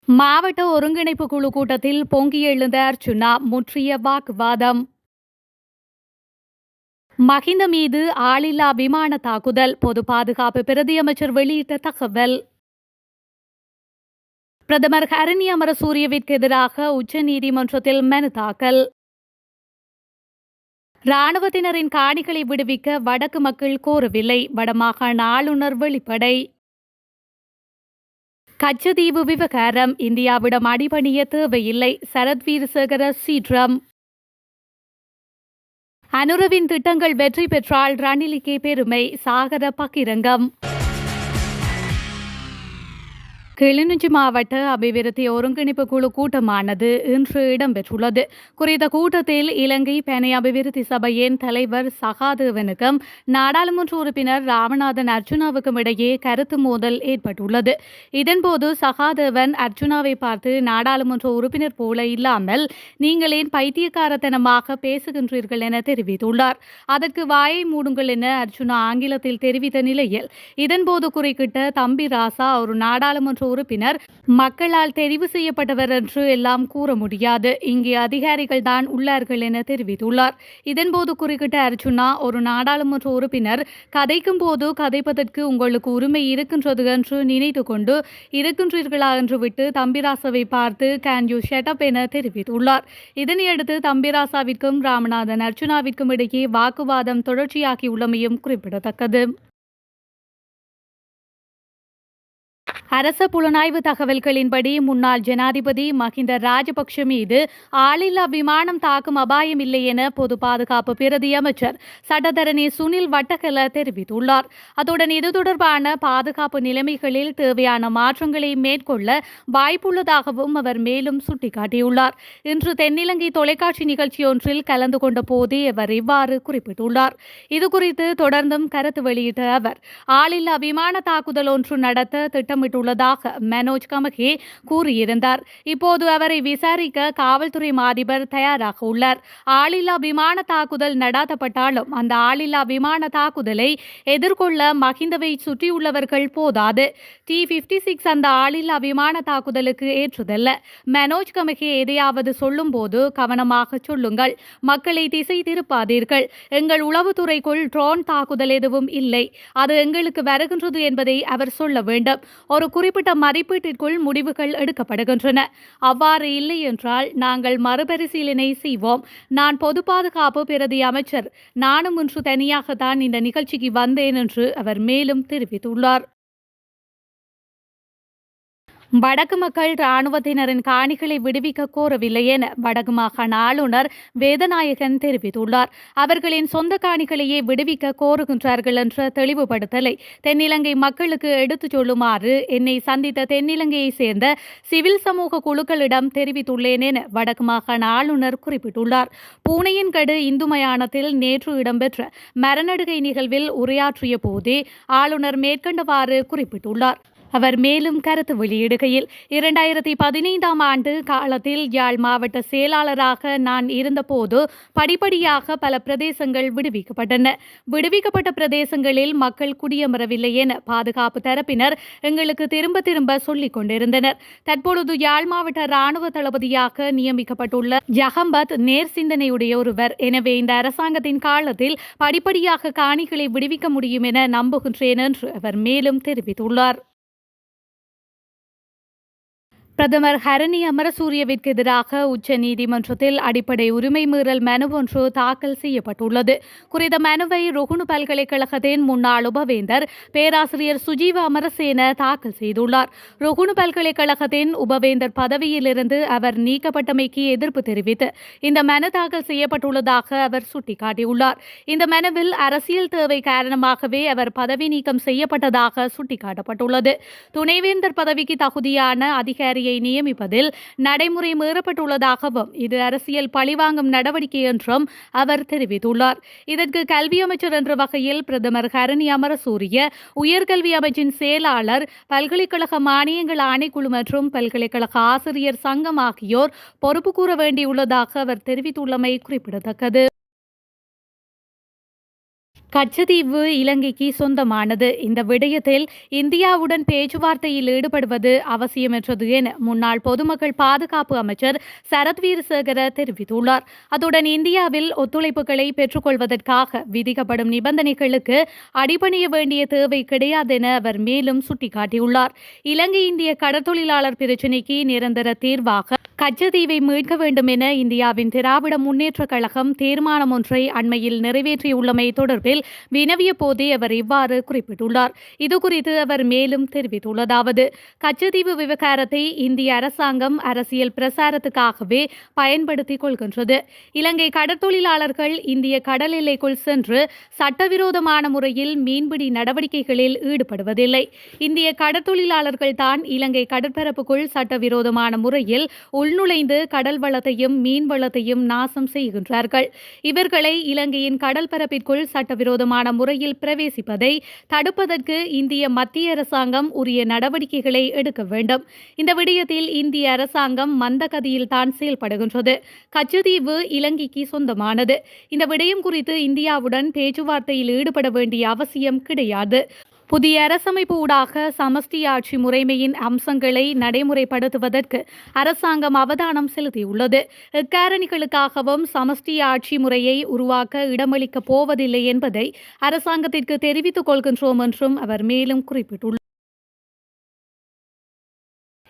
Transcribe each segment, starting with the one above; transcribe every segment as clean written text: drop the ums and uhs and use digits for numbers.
மாவட்ட ஒருங்கிணைப்பு குழு கூட்டத்தில் பொங்கி எழுந்த அர்ச்சுனா முற்றிய வாக்குவாதம். மஹிந்த மீது ஆளில்லா விமான தாக்குதல், பொது பாதுகாப்பு பிரதியமைச்சர் வெளியிட்ட தகவல். பிரதமர் ஹரணி அமரசூரியவிற்கு எதிராக உச்சநீதிமன்றத்தில் மனு தாக்கல். ராணுவத்தினரின் காணிகளை விடுவிக்க வடக்கு மக்கள் கோரவில்லை, வடமாகாண ஆளுநர் வெளிப்படை. கச்சதீவு விவகாரம், இந்தியாவிடம் அடிபணிய தேவையில்லை, சரத் வீரசேகர சீற்றம். அனுரவின் திட்டங்கள் வெற்றி பெற்றால் ரணிலுக்கே பெருமை, சாகர பகிரங்கம். கிளிநொச்சி மாவட்ட அபிவிருத்தி ஒருங்கிணைப்பு குழு கூட்டமானது இன்று இடம்பெற்றுள்ளது. குறித்த கூட்டத்தில் இலங்கை பேனை அபிவிருத்தி சபையின் தலைவர் சகாதேவனுக்கும் நாடாளுமன்ற உறுப்பினர் ராமநாதன் அர்ச்சுனாவுக்கும் இடையே கருத்து மோதல் ஏற்பட்டுள்ளது. இதன்போது சகாதேவன் அர்ச்சுனாவை பார்த்து, நாடாளுமன்ற உறுப்பினர் போல இல்லாமல் நீங்கள் ஏன் பைத்தியக்காரத்தனமாக பேசுகின்றீர்கள் என தெரிவித்துள்ளார். அதற்கு வாயை மூடுங்கள் என அர்ச்சுனா ஆங்கிலத்தில் தெரிவித்த நிலையில், இதன்போது குறுக்கிட்ட தம்பி ராசா, ஒரு நாடாளுமன்ற உறுப்பினர் மக்களால் தெரிவு செய்யப்பட்டவர் என்று எல்லாம் கூற முடியாது, இங்கே அதிகாரிகள் தான் உள்ளார்கள் என தெரிவித்துள்ளார். இதன்போது குறுக்கிட்ட அர்ச்சுனா, ஒரு நாடாளுமன்ற உறுப்பினர் கதைக்கும் போது கதைப்பதற்கு உங்களுக்கு உரிமை இருக்கின்றது என்று நினைத்து கொண்டு இருக்கின்றீர்களா என்று விட்டு தம்பிராசாவை பார்த்து கேன் யூ ஷட் அப் என தெரிவித்துள்ளார். இதனையடுத்து தம்பிராசாவிற்கும் ராமநாதன் அர்ச்சுனாவிற்கும் இடையே வாக்குவாதம் தொடர்ச்சியாகியுள்ளமையும் குறிப்பிடத்தக்கது. அரச புலனாய்வு தகவல்களின்படி முன்னாள் ஜனாதிபதி மஹிந்த ராஜபக்ஷ மீது ஆளில்லா விமானம் தாக்கும் அபாயம் இல்லை என பொது பாதுகாப்பு பிரதி அமைச்சர் சட்டத்தரணி சுனில் வட்டகல தெரிவித்துள்ளார். அத்துடன் இது தொடர்பான பாதுகாப்பு நிலைமைகளில் தேவையான மாற்றங்களை மேற்கொள்ள வாய்ப்புள்ளதாகவும் அவர் மேலும் சுட்டிக்காட்டியுள்ளார். இன்று தென்னிலங்கை தொலைக்காட்சி நிகழ்ச்சியொன்றில் கலந்து கொண்ட போதே அவர் இவ்வாறு குறிப்பிட்டுள்ளார். இதுகுறித்து தொடர்ந்தும் கருத்து வெளியிட்ட அவர், ஆளில்லா விமான தாக்குதல் ஒன்று நடத்த திட்டமிட்டு உள்ளதாக மனோஜ் கமகே கூறியிருந்தார். இப்போது அவரை விசாரிக்க காவல்துறை அதிபர் தயாராக உள்ளார். ஆளில்லா விமான தாக்குதல் நடாத்தப்பட்டாலும் அந்த ஆளில்லா விமான தாக்குதலை எதிர்கொள்ள மஹிந்தவை சுற்றியுள்ளவர்கள் போதாது. T-56 அந்த ஆளில்லா விமான தாக்குதலுக்கு ஏற்றதல்ல. மனோஜ் கமகே எதையாவது சொல்லும் போது கவனமாக சொல்லுங்கள், மக்களை திசை திருப்பாதீர்கள். எங்கள் உளவுத்துறைக்குள் ட்ரோன் தாக்குதல் எதுவும் இல்லை, அது எங்களுக்கு வருகின்றது என்பதை அவர் சொல்ல வேண்டும். ஒரு குறிப்பிட்ட மதிப்பீட்டிற்குள் முடிவுகள் எடுக்கப்படுகின்றன. அவ்வாறு இல்லை என்றால் நாங்கள் மறுபரிசீலனை செய்வோம். நான் பொது பாதுகாப்பு பிரதி அமைச்சர், நானும் இன்று தனியாகத்தான் இந்த நிகழ்ச்சிக்கு வந்தேன் என்று அவர் மேலும் தெரிவித்துள்ளார். வடக்கு மக்கள் ராணுவத்தினரின் காணிகளை விடுவிக்க கோரவில்லை என வடக்கு மாகாண ஆளுநர் வேதநாயகன் தெரிவித்துள்ளார். அவர்களின் சொந்த காணிகளையே விடுவிக்க கோருகின்றார்கள் என்ற தெளிவுபடுத்தலை தென்னிலங்கை மக்களுக்கு எடுத்துச் சொல்லுமாறு என்னை சந்தித்த தென்னிலங்கையை சேர்ந்த சிவில் சமூக குழுக்களிடம் தெரிவித்துள்ளேன் என வடக்கு மாகாண ஆளுநர் குறிப்பிட்டுள்ளார். பூனையின்கடு இந்து மயானத்தில் நேற்று இடம்பெற்ற மரநடுகை நிகழ்வில் உரையாற்றிய போதே ஆளுநர் மேற்கண்டவாறு குறிப்பிட்டுள்ளார். அவர் மேலும் கருத்து வெளியிடுகையில், 2015ஆம் ஆண்டு காலத்தில் யாழ் மாவட்ட செயலாளராக நான் இருந்தபோது படிப்படியாக பல பிரதேசங்கள் விடுவிக்கப்பட்டன. விடுவிக்கப்பட்ட பிரதேசங்களில் மக்கள் குடியமரவில்லை என பாதுகாப்பு தரப்பினர் எங்களுக்கு திரும்ப திரும்ப சொல்லிக் கொண்டிருந்தனர். தற்பொழுது யாழ் மாவட்ட இராணுவ தளபதியாக நியமிக்கப்பட்டுள்ள ஜஹம்பத் நேர் சிந்தனையுடைய ஒருவர். எனவே இந்த அரசாங்கத்தின் காலத்தில் படிப்படியாக காணிகளை விடுவிக்க முடியும் என நம்புகின்றேன் என்று அவர் மேலும் தெரிவித்துள்ளார். பிரதமர் ஹரணி அமரசூரியவிற்கு எதிராக உச்சநீதிமன்றத்தில் அடிப்படை உரிமை மீறல் மனு ஒன்று தாக்கல் செய்யப்பட்டுள்ளது. குறித்த மனுவை ருகுணு பல்கலைக்கழகத்தின் முன்னாள் உபவேந்தர் பேராசிரியர் சுஜீவ அமரசேன தாக்கல் செய்துள்ளார். ருகுணு பல்கலைக்கழகத்தின் உபவேந்தர் பதவியிலிருந்து அவர் நீக்கப்பட்டமைக்கு எதிர்ப்பு தெரிவித்து இந்த மனு தாக்கல் செய்யப்பட்டுள்ளதாக அவர் சுட்டிக்காட்டியுள்ளார். இந்த மனுவில் அரசியல் தேவை காரணமாகவே அவர் பதவி நீக்கம் செய்யப்பட்டதாக சுட்டிக்காட்டப்பட்டுள்ளது. துணைவேந்தர் பதவிக்கு தகுதியான அதிகாரியை நியமிப்பதில் நடைமுறை மீறப்பட்டுள்ளதாகவும் இது அரசியல் பழிவாங்கும் நடவடிக்கை என்றும் அவர் தெரிவித்துள்ளார். இதற்கு கல்வி அமைச்சர் என்ற வகையில் பிரதமர் ஹரணி அமரசூரிய, உயர்கல்வி அமைச்சின் செயலாளர், பல்கலைக்கழக மானியங்கள் ஆணைக்குழு மற்றும் பல்கலைக்கழக ஆசிரியர் சங்கம் ஆகியோர் பொறுப்பு கூற வேண்டியுள்ளதாக அவர் தெரிவித்துள்ளமை குறிப்பிடத்தக்கது. கச்சத்தீவு இலங்கைக்கு சொந்தமானது. இந்த விடயத்தில் இந்தியாவுடன் பேச்சுவார்த்தையில் ஈடுபடுவது அவசியமற்றது என முன்னாள் பொதுமக்கள் பாதுகாப்பு அமைச்சர் சரத் வீரசேகர தெரிவித்துள்ளார். அத்துடன் இந்தியாவில் ஒத்துழைப்புகளை பெற்றுக்கொள்வதற்காக விதிக்கப்படும் நிபந்தனைகளுக்கு அடிபணிய வேண்டிய தேவை கிடையாதென அவர் மேலும் சுட்டிக்காட்டியுள்ளார். இலங்கை இந்திய கடற்தொழிலாளர் பிரச்சினைக்கு நிரந்தர தீர்வாக கச்சத்தீவை மீட்க வேண்டும் என இந்தியாவின் திராவிட முன்னேற்றக் கழகம் தீர்மானம் ஒன்றை அண்மையில் நிறைவேற்றியுள்ளமை தொடர்பில் வினவிய போதே அவர் இவ்வாறு குறிப்பிட்டுள்ளார். இதுகுறித்து அவர் மேலும் தெரிவித்துள்ளதாவது: கச்சத்தீவு விவகாரத்தை இந்திய அரசாங்கம் அரசியல் பிரசாரத்துக்காகவே பயன்படுத்திக் கொள்கின்றது. இலங்கை கடற்தொழிலாளர்கள் இந்திய கடல் எல்லைக்குள் சென்று சட்டவிரோதமான முறையில் மீன்பிடி நடவடிக்கைகளில் ஈடுபடுவதில்லை. இந்திய கடற்தொழிலாளர்கள் தான் இலங்கை கடற்பரப்புக்குள் சட்டவிரோதமான முறையில் உள்நுழைந்து கடல் வளத்தையும் மீன் வளத்தையும் நாசம் செய்கின்றார்கள். இவர்களை இலங்கையின் கடல் பரப்பிற்குள் சட்டவிரோதமான முறையில் பிரவேசிப்பதை தடுப்பதற்கு இந்திய மத்திய அரசாங்கம் உரிய நடவடிக்கைகளை எடுக்க வேண்டும். இந்த விடயத்தில் இந்திய அரசாங்கம் மந்தகதியில் தான் செயல்படுகின்றது. கச்சத்தீவு இலங்கைக்கு சொந்தமானது. இந்த விடயம் குறித்து இந்தியாவுடன் பேச்சுவார்த்தையில் ஈடுபட வேண்டிய அவசியம் கிடையாது. புதிய அரசமைப்பு ஊடாக சமஷ்டி ஆட்சி முறைமையின் அம்சங்களை நடைமுறைப்படுத்துவதற்கு அரசாங்கம் அவதானம் செலுத்தியுள்ளது. இக்காரணிகளுக்காகவும் சமஷ்டி ஆட்சி முறையை உருவாக்க இடமளிக்கப் போவதில்லை என்பதை அரசாங்கத்திற்கு தெரிவித்துக் கொள்கின்றோம் என்றும் அவர் மேலும் குறிப்பிட்டுள்ளார்.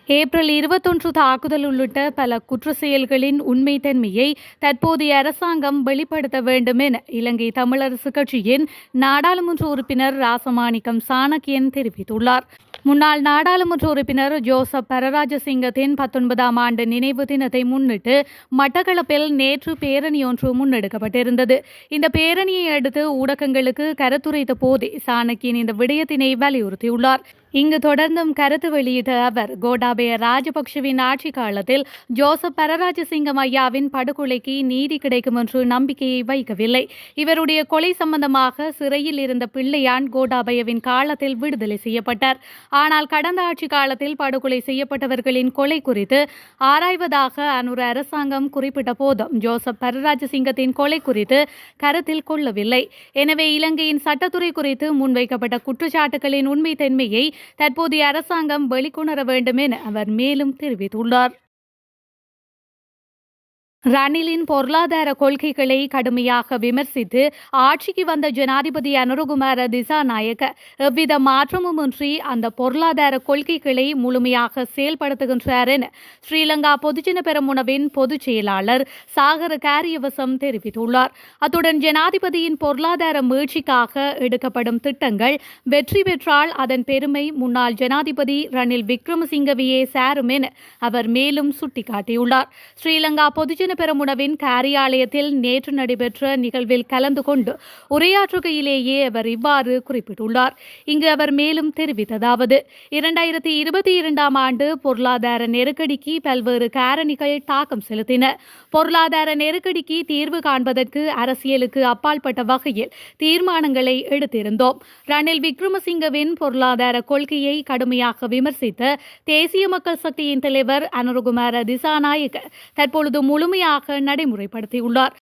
ஏப்ரல் 21 தாக்குதல் உள்ளிட்ட பல குற்ற செயல்களின் உண்மைத்தன்மையை தற்போதைய அரசாங்கம் வெளிப்படுத்த வேண்டும் என இலங்கை தமிழரசு கட்சியின் நாடாளுமன்ற உறுப்பினர் ராசமாணிக்கம் சாணக்கியன் தெரிவித்துள்ளார். முன்னாள் நாடாளுமன்ற உறுப்பினர் ஜோசப் பரராஜசிங்கத்தின் 19ஆம் ஆண்டு நினைவு தினத்தை முன்னிட்டு மட்டக்களப்பில் நேற்று பேரணி ஒன்று முன்னெடுக்கப்பட்டிருந்தது. இந்த பேரணியை அடுத்து ஊடகங்களுக்கு கருத்துரைத்த போதே சாணக்கியன் இந்த விடயத்தினை வலியுறுத்தியுள்ளார். இங்கு தொடர்ந்தும் கருத்து வெளியிட்ட அவர், கோட்டாபய ராஜபக்ஷவின் ஆட்சி காலத்தில் ஜோசப் பரராஜசிங்கம் ஐயாவின் படுகொலைக்கு நீதி கிடைக்கும் என்று நம்பிக்கையை வைக்கவில்லை. இவருடைய கொலை சம்பந்தமாக சிறையில் இருந்த பிள்ளையான் கோட்டாபயவின் காலத்தில் விடுதலை செய்யப்பட்டார். ஆனால் கடந்த ஆட்சி காலத்தில் படுகொலை செய்யப்பட்டவர்களின் கொலை குறித்து ஆராய்வதாக அனுர அரசாங்கம் குறிப்பிட்ட போதும் ஜோசப் பரராஜசிங்கத்தின் கொலை குறித்து கருத்தில் கொள்ளவில்லை. எனவே இலங்கையின் சட்டத்துறை குறித்து முன்வைக்கப்பட்ட குற்றச்சாட்டுகளின் உண்மைத்தன்மையை தற்போதைய அரசாங்கம் வெளிக்கொணர வேண்டும் என அவர் மேலும் தெரிவித்துள்ளார். ரணிலின் பொருளாதார கொள்கைகளை கடுமையாக விமர்சித்து ஆட்சிக்கு வந்த ஜனாதிபதி அனுரகுமார திசாநாயக்க எவ்வித மாற்றமுமின்றி அந்த பொருளாதார கொள்கைகளை முழுமையாக செயல்படுத்துகின்றார் என ஸ்ரீலங்கா பொதுஜன பெரமுனவின் பொதுச் செயலாளர் சாகர காரியவசம் தெரிவித்துள்ளார். அத்துடன் ஜனாதிபதியின் பொருளாதார மீழ்ச்சிக்காக எடுக்கப்படும் திட்டங்கள் வெற்றி பெற்றால் அதன் பெருமை முன்னாள் ஜனாதிபதி ரணில் விக்ரமசிங்கவையே சாரும் என அவர் மேலும் சுட்டிக்காட்டியுள்ளார். ஸ்ரீலங்கா பொதுஜன பெரமுனவின் காரியாலயத்தில் நேற்று நடைபெற்ற நிகழ்வில் கலந்து கொண்டு உரையாற்றுகையிலேயே அவர் இவ்வாறு குறிப்பிட்டுள்ளார். இங்கு அவர் மேலும் தெரிவித்ததாவது: 2022ஆம் ஆண்டு பொருளாதார நெருக்கடிக்கு பல்வேறு காரணிகள் தாக்கம் செலுத்தின. பொருளாதார நெருக்கடிக்கு தீர்வு காண்பதற்கு அரசியலுக்கு அப்பாற்பட்ட வகையில் தீர்மானங்களை எடுத்திருந்தோம். ரணில் விக்ரமசிங்கவின் பொருளாதார கொள்கையை கடுமையாக விமர்சித்த தேசிய மக்கள் சக்தியின் தலைவர் அனுரகுமார திசாநாயக்க தற்பொழுது முழுமையாக நடைமுறைப்படுத்தியுள்ளார்.